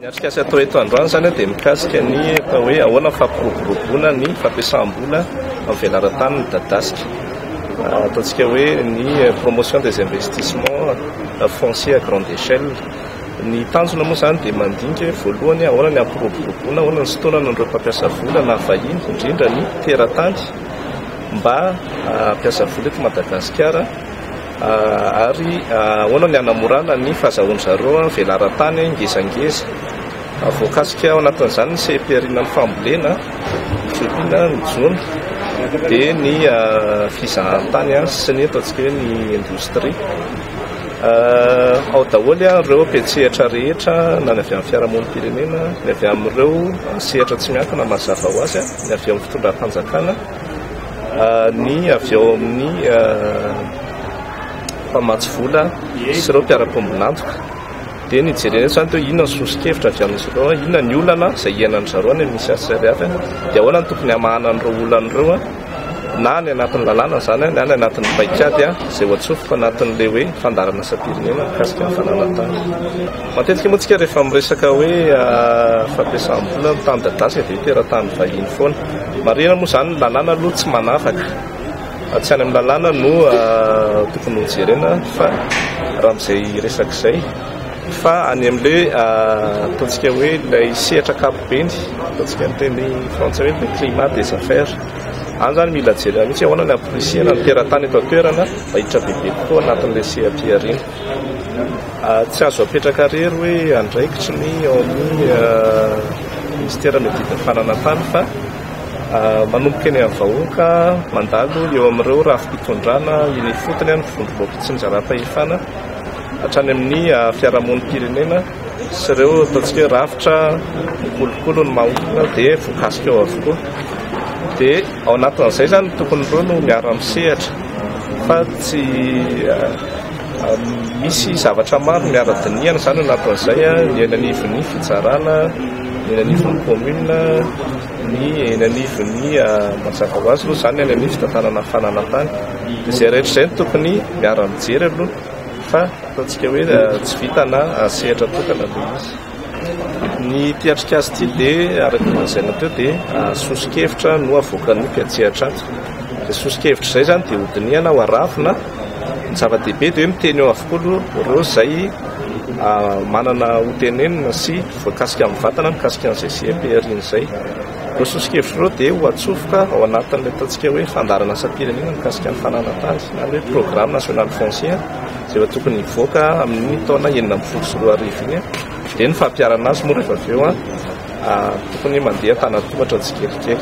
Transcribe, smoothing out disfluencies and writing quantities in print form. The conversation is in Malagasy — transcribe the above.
Ny atrikasa atao eto androany zany dia mikasika ny atao hoe ahoana fampiroboroboana ny fampiasam-bola amin'ny velarantany ny dadasika. Ataontsika hoe ny promotion des investissements fonciers à grande échelle. Ny tanjona moa zany dia mandinika voalohany ahoana ny ampiroboroboana, ahoana ny fotoana an'ireo mpampiasa vola na vahiny indrindra ny teratany mba hampiasa vola eto Madagasikara. Ary ahoana ny hanamorana ny fahazahoan'zareo velarantany ngezangeza. Voakasika ao anatin'izany ny CPR-na ny fambolena, fiompiana ny jona, dia ny fizahantany sy ny ataontsika hoe ny indostria. Ao daholo ireo mpietsehatra rehetra na ny avy amin'ny fiarahamonim-pirenena, ny avy amin'ireo sehatra tsy miankina mazava ho azy, ny avy amin'ny fitondram-panjakana, ny avy ao amin'ny mpamatsy vola sy ireo mpiara-pombonantoka. Dia ny jerena zany teo inona ny sosokevitra avy amin'izy ireo, inona ny olana izay iainan'zareo any misy azy hafa, dia ahoana ny tokony hamahana an'ireo olan'ireo na ny anatin'ny lalàna zany na ny anatin'ny paikady izay ho atsofoka anatin'ilay hoe fandarana asa-pirenena mikasika ny fananantany. Matetika moa tsika rehefa miresaka hoe fampiasam-bola amin'ny tany dadasika dia teratany vahiny foana. Marina moa zany ny lalàna aloha tsy manafaka, tsy any amin'ny lalàna no tokony ho jerena fa raha amin'izay resaka izay. Fa any amin'ilay ataontsika hoe ilay sehatra kapobeny, ataontsika ny teny frantsay hoe le climat des affaires. Any zany mila jerena mihitsy ahoana ny ampirisiana ny teratany eto an-toerana mba hiditra bebe kokoa anatin'ilay CPR iny. Tsy azo apetraka rery hoe andraikitry ny ao amin'ny ministera medidin'ny fananantany fa manomboka eny amin'ny vahoaka mandalo eo amin'ireo rafi-pitondrana iny fotony any fivondrom-boky tsy nizara-pahefana hatrany amin'ny fiarahamonim-pirenena sy ireo ataontsika hoe rafitra mikolokolo ny maholona dia voakasika eo avokoa. Dia ao anatin'izay zany tokony ireo no miara-misehatra fa tsy misy zavatra maro miara-dinihana zany anatin'izay, ny enanivon'ny fitsarana, ny enanivon'ny commune, ny enanivon'ny mazava ho azy aloha zany ny enanivy tantanana fananantany. Izay rehetra izay no tokony miara-mijery aloha fa ataontsika hoe tsy vita na sehatra tokana aloha izy. Ny tiatrika azy ity dia araka ny lazaina teo dia sosokevitra no avoakan'ny mpietsehatra ato. Dia sosokevitra izay zany dia hodinihana ho arafina ny zava-dehibe dia hoe miteny eo avokoa ireo izay manana hotenenina sy voakasika amin'ny vatana mikasika an'izay CPR izay. Ireo sosokevitra ireo dia ho atsofoka ao anatin'ilay ataontsika hoe fandarana asa-pirenena mikasika ny fananantany na hoe programme national foncier izay ho tokony hivoaka amin'ny taona 2024 iny. Dia ny fampiarana azy moa rehefa avy eo tokony mandeha tana-tohatra tsikelikely.